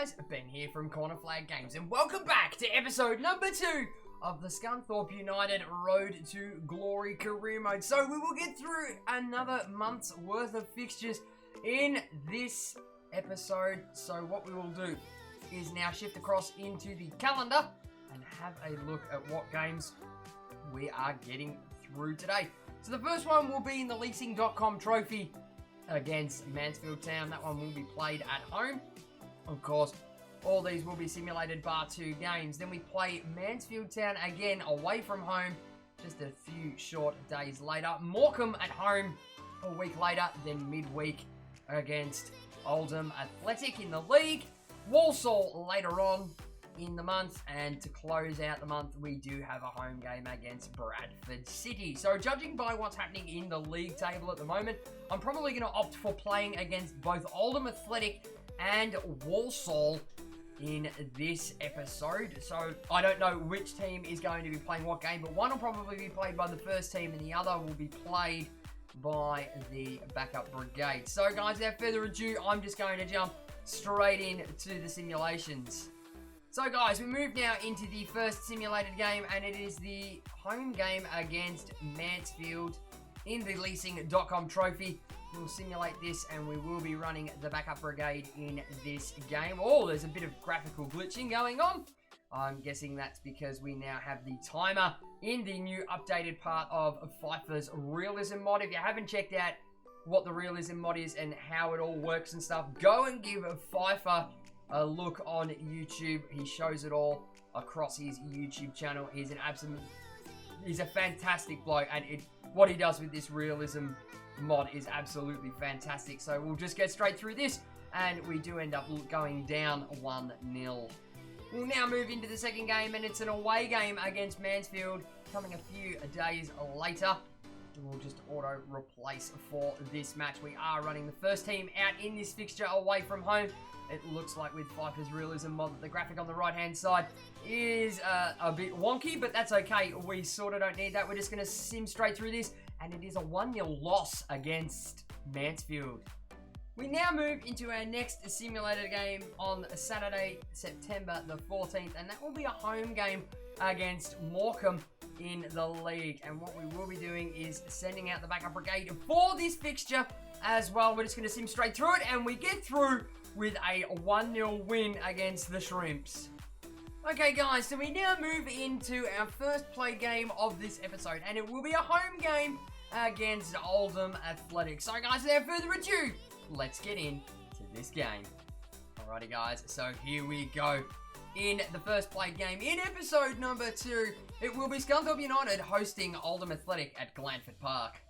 guys, Ben here from Corner Flag Games, and welcome back to episode number 2 of the Scunthorpe United Road to Glory career mode. So we will get through another month's worth of fixtures in this episode. So what we will do is now shift across into the calendar and have a look at what games we are getting through today. So the first one will be in the leasing.com trophy against Mansfield Town. That one will be played at home. Of course, all these will be simulated bar 2 games. Then we play Mansfield Town again away from home just a few short days later. Morecambe at home a week later, then midweek against Oldham Athletic in the league. Walsall later on in the month, and to close out the month we do have a home game against Bradford City. So judging by what's happening in the league table at the moment, I'm probably going to opt for playing against both Oldham Athletic and Walsall in this episode. So I don't know which team is going to be playing what game, but one will probably be played by the first team and the other will be played by the backup brigade. So guys, without further ado, I'm just going to jump straight into the simulations. So guys, we move now into the first simulated game, and it is the home game against Mansfield in the leasing.com trophy. We'll simulate this and we will be running the backup brigade in this game. Oh, there's a bit of graphical glitching going on. I'm guessing that's because we now have the timer in the new updated part of Fifa's realism mod. If you haven't checked out what the realism mod is and how it all works and stuff, go and give FIFA a look on YouTube. He shows it all across his YouTube channel. He's a fantastic bloke, and what he does with this realism mod is absolutely fantastic. So we'll just get straight through this, and we do end up going down 1-0. We'll now move into the second game, and it's an away game against Mansfield coming a few days later. We'll just auto replace for this match. We are running the first team out in this fixture away from home. It looks like with Fifa's realism mod that the graphic on the right hand side is a bit wonky, but that's okay. We sort of don't need that. We're just going to sim straight through this, and it is a 1-0 loss against Mansfield. We now move into our next simulated game on Saturday, September the 14th, and that will be a home game against Morecambe in the league. And what we will be doing is sending out the backup brigade for this fixture as well. We're just going to sim straight through it, and we get through with a 1-0 win against the Shrimps. Okay guys, so we now move into our first play game of this episode, and it will be a home game against Oldham Athletic. So guys, without further ado, let's get into this game. Alrighty guys, so here we go. In the first play game, in episode number 2, it will be Scunthorpe United hosting Oldham Athletic at Glanford Park.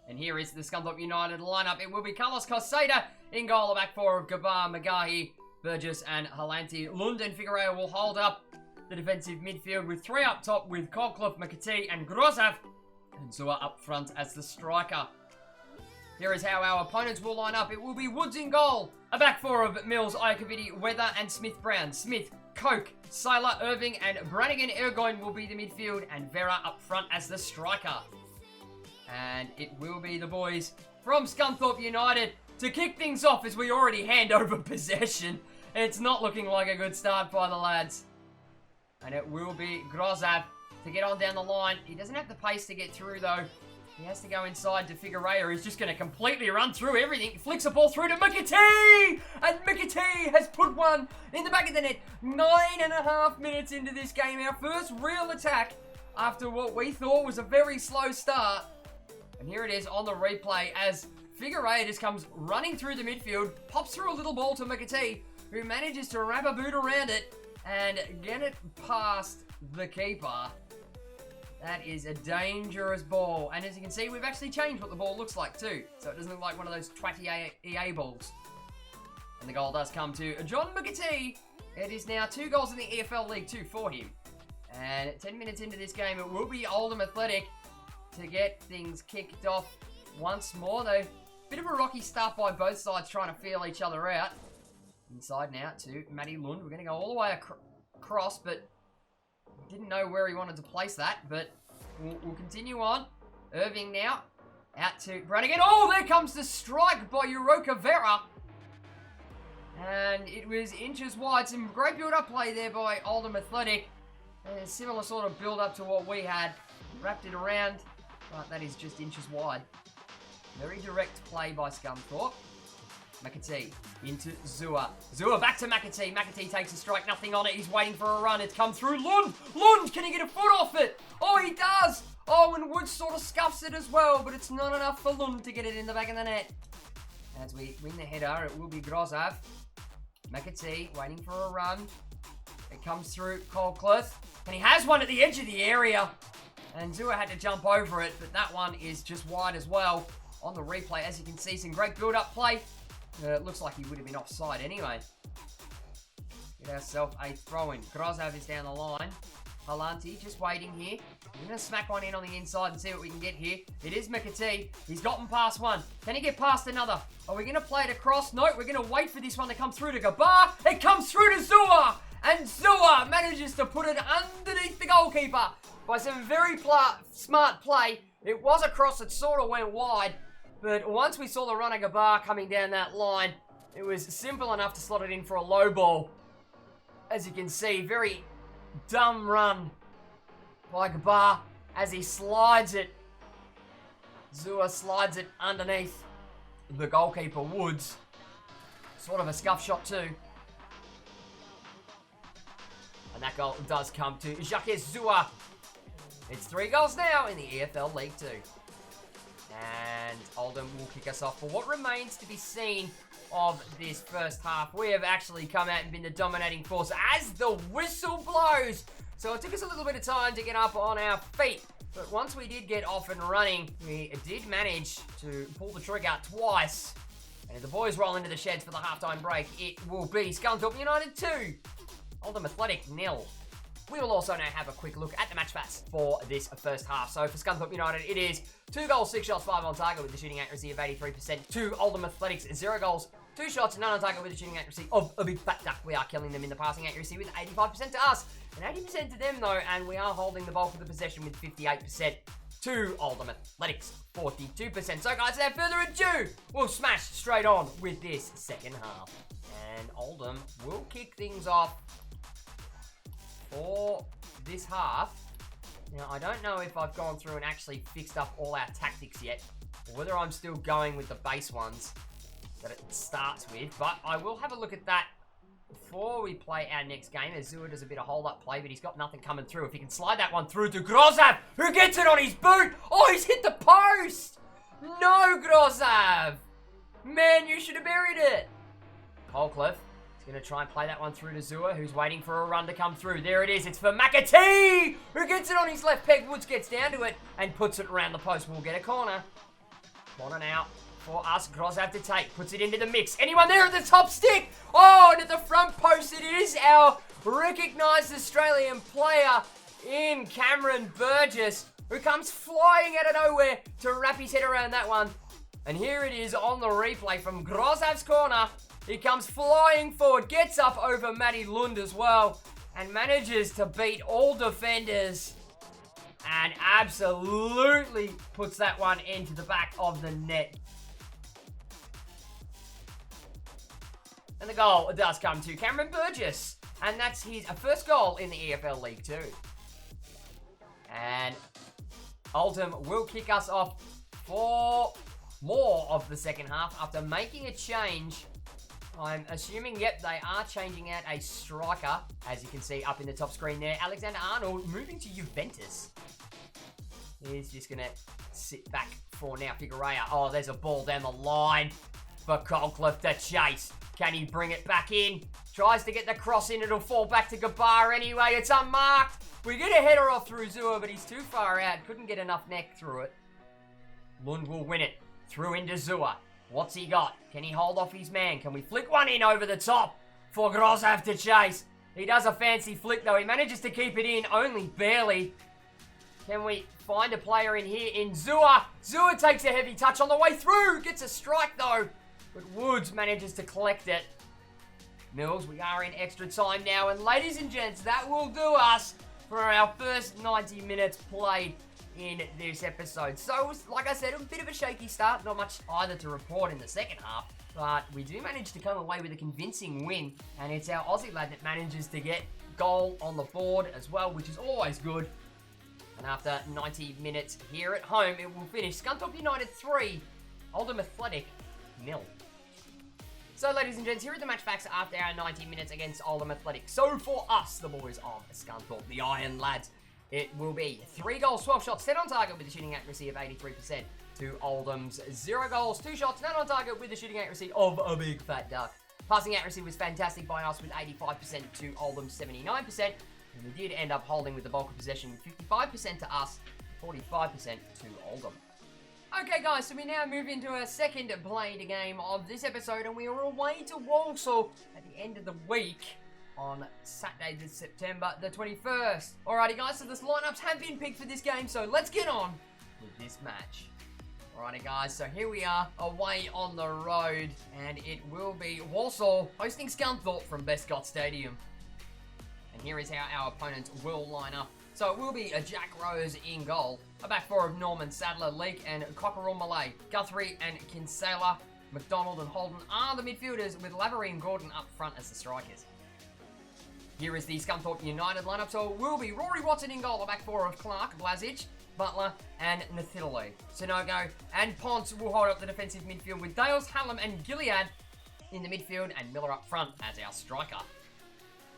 And here is the Scunthorpe United lineup. It will be Carlos Cosada in goal, a back four of Gabar, Magahi, Burgess and Halanti. Lund and Figueroa will hold up the defensive midfield with 3 up top with Colclough, McAtee and Grozav, and Zua up front as the striker. Here is how our opponents will line up. It will be Woods in goal, a back four of Mills, Iacoviti, Weather and Smith-Brown. Smith, Coke, Sailor, Irving and Brannigan Ergoin will be the midfield, and Vera up front as the striker. And it will be the boys from Scunthorpe United to kick things off as we already hand over possession. It's not looking like a good start by the lads. And it will be Grozav to get on down the line. He doesn't have the pace to get through though. He has to go inside to Figueroa. He's just going to completely run through everything. Flicks a ball through to McAtee! And McAtee has put one in the back of the net. 9.5 minutes into this game. Our first real attack after what we thought was a very slow start. And here it is on the replay as Figueroa just comes running through the midfield, pops through a little ball to McAtee, who manages to wrap a boot around it and get it past the keeper. That is a dangerous ball. And as you can see, we've actually changed what the ball looks like too. So it doesn't look like one of those twatty EA balls. And the goal does come to John McAtee. It is now 2 goals in the EFL League 2 for him. And 10 minutes into this game, it will be Oldham Athletic to get things kicked off once more, though. Bit of a rocky start by both sides trying to feel each other out. Inside now to Matty Lund. We're going to go all the way across, but didn't know where he wanted to place that, but we'll continue on. Irving now out to Brannigan. Oh, there comes the strike by Uroka Vera. And it was inches wide. Some great build-up play there by Oldham Athletic. A similar sort of build-up to what we had. Wrapped it around, but that is just inches wide. Very direct play by Scunthorpe. McAtee into Zua. Zua back to McAtee. McAtee takes a strike, nothing on it. He's waiting for a run. It's come through. Lund! Lund! Can he get a foot off it? Oh, he does! Oh, and Woods sort of scuffs it as well, but it's not enough for Lund to get it in the back of the net. As we win the header, it will be Grozav. McAtee waiting for a run. It comes through Colcliffe. And he has one at the edge of the area. And Zua had to jump over it, but that one is just wide as well. On the replay, as you can see, some great build-up play. It looks like he would have been offside anyway. Get ourselves a throw-in. Grozav is down the line. Halanti just waiting here. We're going to smack one in on the inside and see what we can get here. It is McAtee. He's gotten past one. Can he get past another? Are we going to play it across? No, we're going to wait for this one to come through to Gabar. It comes through to Zua. And Zua manages to put it underneath the goalkeeper by some very smart play. It was across. It sort of went wide. But once we saw the runner Gabar coming down that line, it was simple enough to slot it in for a low ball. As you can see, very dumb run by Gabar as he slides it. Zua slides it underneath the goalkeeper, Woods. Sort of a scuff shot too. And that goal does come to Jacques Zua. It's 3 goals now in the EFL League 2. And Oldham will kick us off for what remains to be seen of this first half. We have actually come out and been the dominating force as the whistle blows. So it took us a little bit of time to get up on our feet. But once we did get off and running, we did manage to pull the trigger twice. And if the boys roll into the sheds for the halftime break, it will be Scunthorpe United 2, Oldham Athletic 0. We will also now have a quick look at the match stats for this first half. So for Scunthorpe United, it is 2 goals, 6 shots, 5 on target with a shooting accuracy of 83%. To Oldham Athletics, 0 goals, 2 shots, none on target with a shooting accuracy of a big fat duck. We are killing them in the passing accuracy with 85% to us and 80% to them though, and we are holding the bulk of the possession with 58% to Oldham Athletics, 42%. So guys, without further ado, we'll smash straight on with this second half. And Oldham will kick things off for this half. Now, I don't know if I've gone through and actually fixed up all our tactics yet, or whether I'm still going with the base ones that it starts with, but I will have a look at that before we play our next game, as Zua does a bit of hold-up play, but he's got nothing coming through. If he can slide that one through to Grozav, who gets it on his boot. Oh, he's hit the post. No, Grozav. Man, you should have buried it. Colcliffe. He's going to try and play that one through to Zua, who's waiting for a run to come through. There it is. It's for McAtee, who gets it on his left peg. Woods gets down to it and puts it around the post. We'll get a corner. Corner now for us. Grozav to take. Puts it into the mix. Anyone there at the top stick? Oh, and at the front post it is our recognised Australian player in Cameron Burgess, who comes flying out of nowhere to wrap his head around that one. And here it is on the replay from Grozav's corner. He comes flying forward, gets up over Matty Lund as well, and manages to beat all defenders. And absolutely puts that one into the back of the net. And the goal does come to Cameron Burgess. And that's his first goal in the EFL League 2. And Oldham will kick us off for more of the second half after making a change. I'm assuming, yep, they are changing out a striker, as you can see up in the top screen there. Alexander Arnold moving to Juventus. He's just going to sit back for now. Figueroa. Oh, there's a ball down the line for Colcliffe to chase. Can he bring it back in? Tries to get the cross in. It'll fall back to Gabar anyway. It's unmarked. We get a header off through Zua, but he's too far out. Couldn't get enough neck through it. Lund will win it. Through into Zua. What's he got? Can he hold off his man? Can we flick one in over the top for Grozav to chase? He does a fancy flick though. He manages to keep it in, only barely. Can we find a player in here in Zua? Zua takes a heavy touch on the way through. Gets a strike though. But Woods manages to collect it. Mills, we are in extra time now. And ladies and gents, that will do us for our first 90 minutes played in this episode. So, like I said, a bit of a shaky start. Not much either to report in the second half. But we do manage to come away with a convincing win. And it's our Aussie lad that manages to get goal on the board as well, which is always good. And after 90 minutes here at home, it will finish Scunthorpe United 3, Oldham Athletic 0. So, ladies and gents, here are the match facts after our 90 minutes against Oldham Athletic. So, for us, the boys of Scunthorpe, the Iron Lads, it will be 3 goals, 12 shots, 10 on target with a shooting accuracy of 83% to Oldham's 0 goals, 2 shots, none on target with a shooting accuracy of a big fat duck. Passing accuracy was fantastic by us with 85% to Oldham's 79%. And we did end up holding with the bulk of possession with 55% to us, 45% to Oldham. Okay guys, so we now move into our second played game of this episode, and we are away to Walsall at the end of the week on Saturday, September the 21st. Alrighty guys, so the lineups have been picked for this game, so let's get on with this match. Alrighty guys, so here we are away on the road, and it will be Walsall hosting Scunthorpe from Bescott Stadium. And here is how our opponents will line up. So it will be a Jack Rose in goal, a back four of Norman, Sadler, Leake, and Cockerell Malay. Guthrie and Kinsella, McDonald and Holden are the midfielders, with Lavery and Gordon up front as the strikers. Here is the Scunthorpe United lineup. So it will be Rory Watson in goal, a back four of Clark, Blazic, Butler, and Nathilli. Sonogo and Ponce will hold up the defensive midfield, with Dales, Hallam, and Gilead in the midfield, and Miller up front as our striker.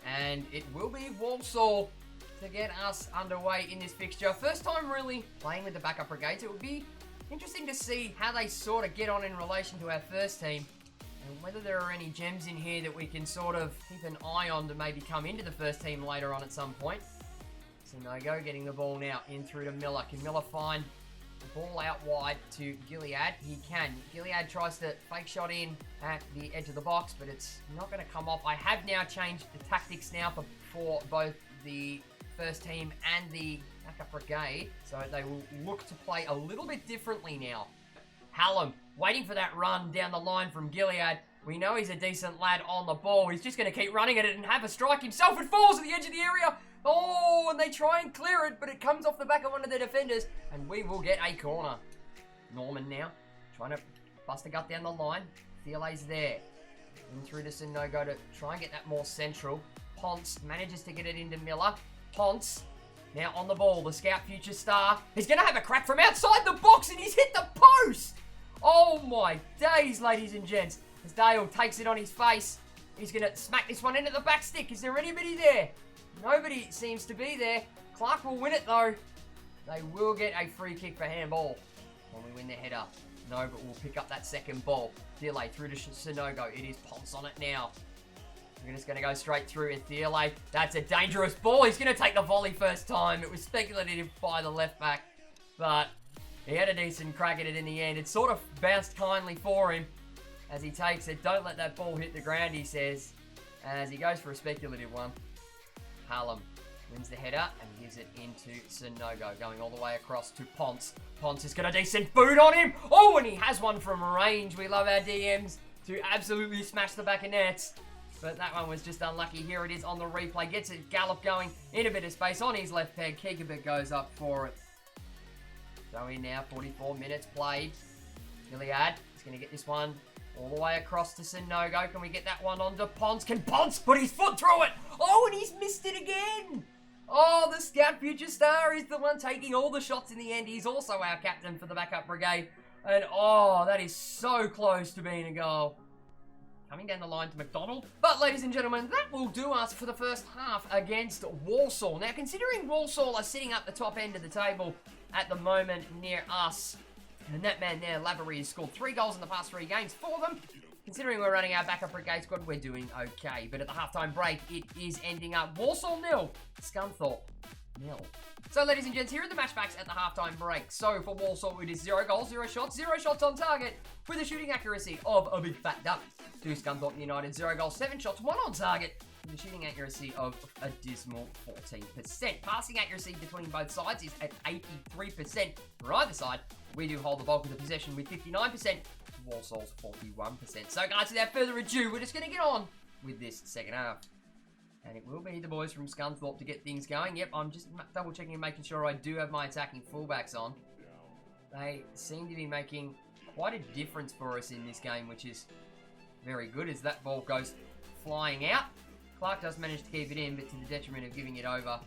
And it will be Walsall to get us underway in this fixture. First time really playing with the backup brigades. It would be interesting to see how they sort of get on in relation to our first team, and whether there are any gems in here that we can sort of keep an eye on to maybe come into the first team later on at some point. Sonogo getting the ball now in through to Miller. Can Miller find the ball out wide to Gilead? He can. Gilead tries to fake shot in at the edge of the box, but it's not going to come off. I have now changed the tactics now for both the first team and the backup brigade, so they will look to play a little bit differently now. Hallam waiting for that run down the line from Gilead. We know he's a decent lad on the ball. He's just going to keep running at it and have a strike himself. It falls at the edge of the area. Oh, and they try and clear it, but it comes off the back of one of the defenders, and we will get a corner. Norman now trying to bust a gut down the line. Thiele's there. In through to Sonogo to try and get that more central. Ponce manages to get it into Miller. Ponce now on the ball. The scout future star. He's going to have a crack from outside the box, and he's hit the post. Oh my days, ladies and gents. As Dale takes it on his face, he's going to smack this one into the back stick. Is there anybody there? Nobody seems to be there. Clark will win it though. They will get a free kick for handball when we win the header. No, but we'll pick up that second ball. Thiele through to Sonogo. It is Ponce on it now. We're just going to go straight through, and Thiele, that's a dangerous ball. He's going to take the volley first time. It was speculative by the left back, but he had a decent crack at it in the end. It sort of bounced kindly for him as he takes it. Don't let that ball hit the ground, he says, as he goes for a speculative one. Hallam wins the header and gives it into Sonogo, going all the way across to Ponce. Ponce has got a decent boot on him. Oh, and he has one from range. We love our DMs to absolutely smash the back of nets. But that one was just unlucky. Here it is on the replay. Gets it Gallop going in a bit of space on his left peg. Kikabit goes up for it. So in now, 44 minutes played. Gilead is going to get this one all the way across to Sonogo. Can we get that one onto Ponce? Can Ponce put his foot through it? Oh, and he's missed it again. Oh, the Scout Future Star is the one taking all the shots in the end. He's also our captain for the backup brigade. And oh, that is so close to being a goal. Coming down the line to McDonald. But ladies and gentlemen, that will do us for the first half against Walsall. Now, considering Walsall are sitting up the top end of the table at the moment near us, and that man there, Lavery, has scored 3 goals in the past 3 games for them. Considering we're running our backup brigade squad, we're doing okay. But at the halftime break, it is ending up Walsall 0, Scunthorpe 0. So, ladies and gents, here are the match facts at the halftime break. So, for Walsall, it is 0 goals, 0 shots, 0 shots on target, with a shooting accuracy of a big fat duck. To Scunthorpe United, 0 goals, 7 shots, 1 on target, with a shooting accuracy of a dismal 14%. Passing accuracy between both sides is at 83% for either side. We do hold the bulk of the possession with 59%, Walsall's 41%. So, guys, without further ado, we're just going to get on with this second half. And it will be the boys from Scunthorpe to get things going. Yep, I'm just double checking and making sure I do have my attacking fullbacks on. They seem to be making quite a difference for us in this game, which is very good as that ball goes flying out. Clark does manage to keep it in, but to the detriment of giving it over.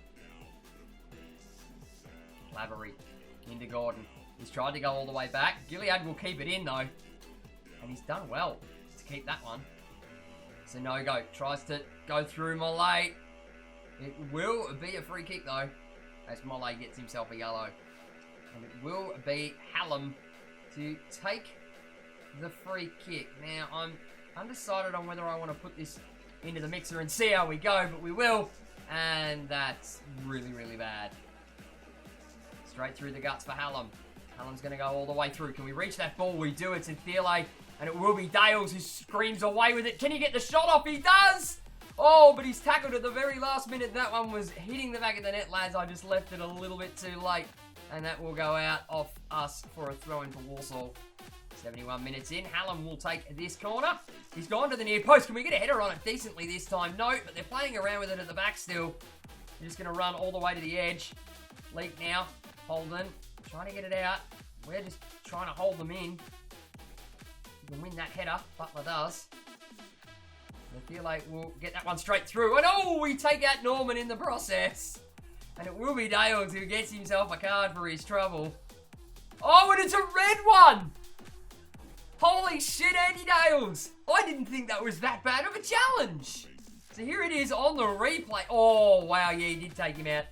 Lavery into Gordon. He's tried to go all the way back. Gilead will keep it in though. And he's done well to keep that one. So no-go. Tries to go through Mollet. It will be a free kick though, as Mollet gets himself a yellow. And it will be Hallam to take the free kick. Now, I'm undecided on whether I want to put this into the mixer and see how we go, but we will. And that's really, really bad. Straight through the guts for Hallam. Hallam's going to go all the way through. Can we reach that ball? We do. It's in Thiele. And it will be Dales who screams away with it. Can he get the shot off? He does! Oh, but he's tackled at the very last minute. That one was hitting the back of the net, lads. I just left it a little bit too late. And that will go out off us for a throw-in for Walsall. 71 minutes in. Hallam will take this corner. He's gone to the near post. Can we get a header on it decently this time? No, but they're playing around with it at the back still. They're just going to run all the way to the edge. Leak now. Holden. Trying to get it out. We're just trying to hold them in. You can win that header. Butler does. I feel like we'll get that one straight through. And oh, we take out Norman in the process. And it will be Dales who gets himself a card for his trouble. Oh, and it's a red one! Holy shit, Andy Dales! I didn't think that was that bad of a challenge. So here it is on the replay. Oh, wow, yeah, he did take him out.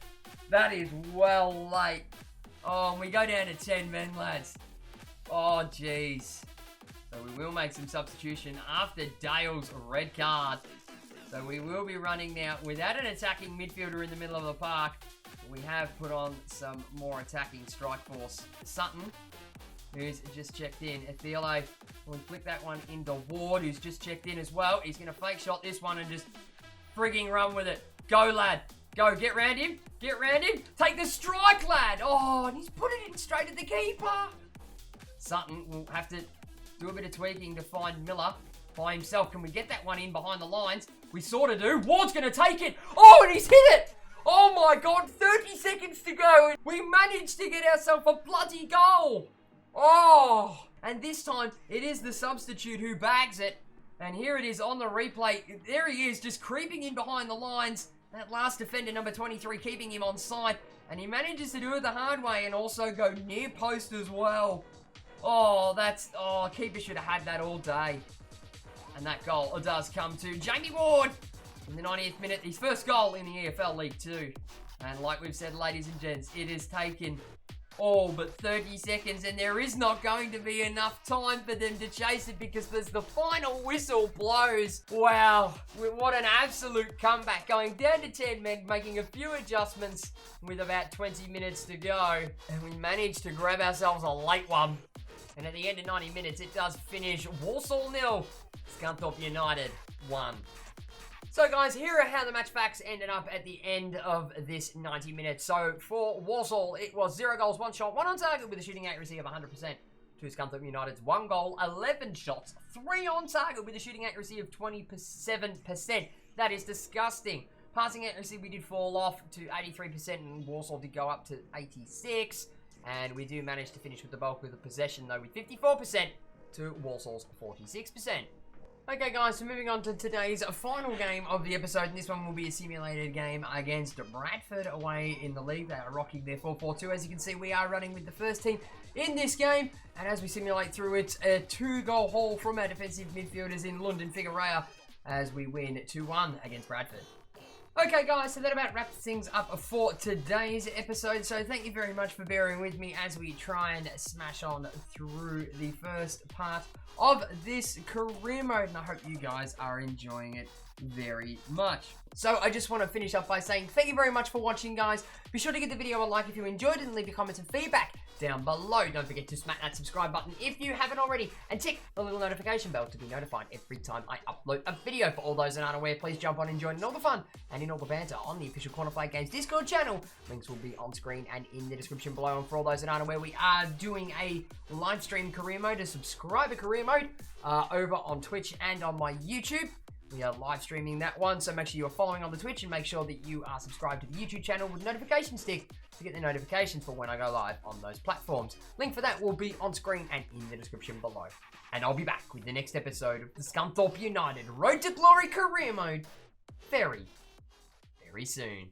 That is well late. Oh, and we go down to 10 men, lads. Oh, jeez. So we will make some substitution after Dale's red card. So we will be running now without an attacking midfielder in the middle of the park. We have put on some more attacking strike force. Sutton, who's just checked in. Thiele will flick that one into Ward, who's just checked in as well. He's going to fake shot this one and just frigging run with it. Go, lad. Go, get round him. Get round him. Take the strike, lad. Oh, and he's put it in straight at the keeper. Sutton will have to do a bit of tweaking to find Miller by himself. Can we get that one in behind the lines? We sort of do. Ward's going to take it. Oh, and he's hit it. Oh my God, 30 seconds to go. We managed to get ourselves a bloody goal. Oh, and this time it is the substitute who bags it. And here it is on the replay. There he is, just creeping in behind the lines. That last defender, number 23, keeping him on side. And he manages to do it the hard way and also go near post as well. Oh, keeper should have had that all day. And that goal does come to Jamie Ward in the 90th minute. His first goal in the EFL League 2. And like we've said, ladies and gents, it has taken all but 30 seconds. And there is not going to be enough time for them to chase it because there's the final whistle blows. Wow, what an absolute comeback. Going down to 10 men, making a few adjustments with about 20 minutes to go. And we managed to grab ourselves a late one. And at the end of 90 minutes, it does finish Walsall 0, Scunthorpe United 1. So guys, here are how the match facts ended up at the end of this 90 minutes. So for Walsall, it was 0 goals, 1 shot, 1 on target with a shooting accuracy of 100%. To Scunthorpe United's 1 goal, 11 shots, 3 on target with a shooting accuracy of 27%. That is disgusting. Passing accuracy, we did fall off to 83%, and Walsall did go up to 86%. And we do manage to finish with the bulk of the possession, though, with 54% to Walsall's 46%. Okay, guys, so moving on to today's final game of the episode, and this one will be a simulated game against Bradford away in the league. They are rocking their 4-4-2. As you can see, we are running with the first team in this game, and as we simulate through it, a 2-goal haul from our defensive midfielders in London Figueroa as we win 2-1 against Bradford. Okay guys, so that about wraps things up for today's episode, so thank you very much for bearing with me as we try and smash on through the first part of this career mode, and I hope you guys are enjoying it very much. So I just want to finish up by saying thank you very much for watching, guys. Be sure to give the video a like if you enjoyed it and leave your comments and feedback down below. Don't forget to smack that subscribe button if you haven't already, and tick the little notification bell to be notified every time I upload a video. For all those that aren't aware, please jump on and join in all the fun and in all the banter on the official Corner Flag Games Discord channel. Links will be on screen and in the description below. And for all those that aren't aware, we are doing a live stream career mode, a subscriber career mode over on Twitch and on my YouTube. We are live streaming that one, so make sure you're following on the Twitch and make sure that you are subscribed to the YouTube channel with a notification stick to get the notifications for when I go live on those platforms. Link for that will be on screen and in the description below. And I'll be back with the next episode of the Scunthorpe United Road to Glory career mode very, very soon.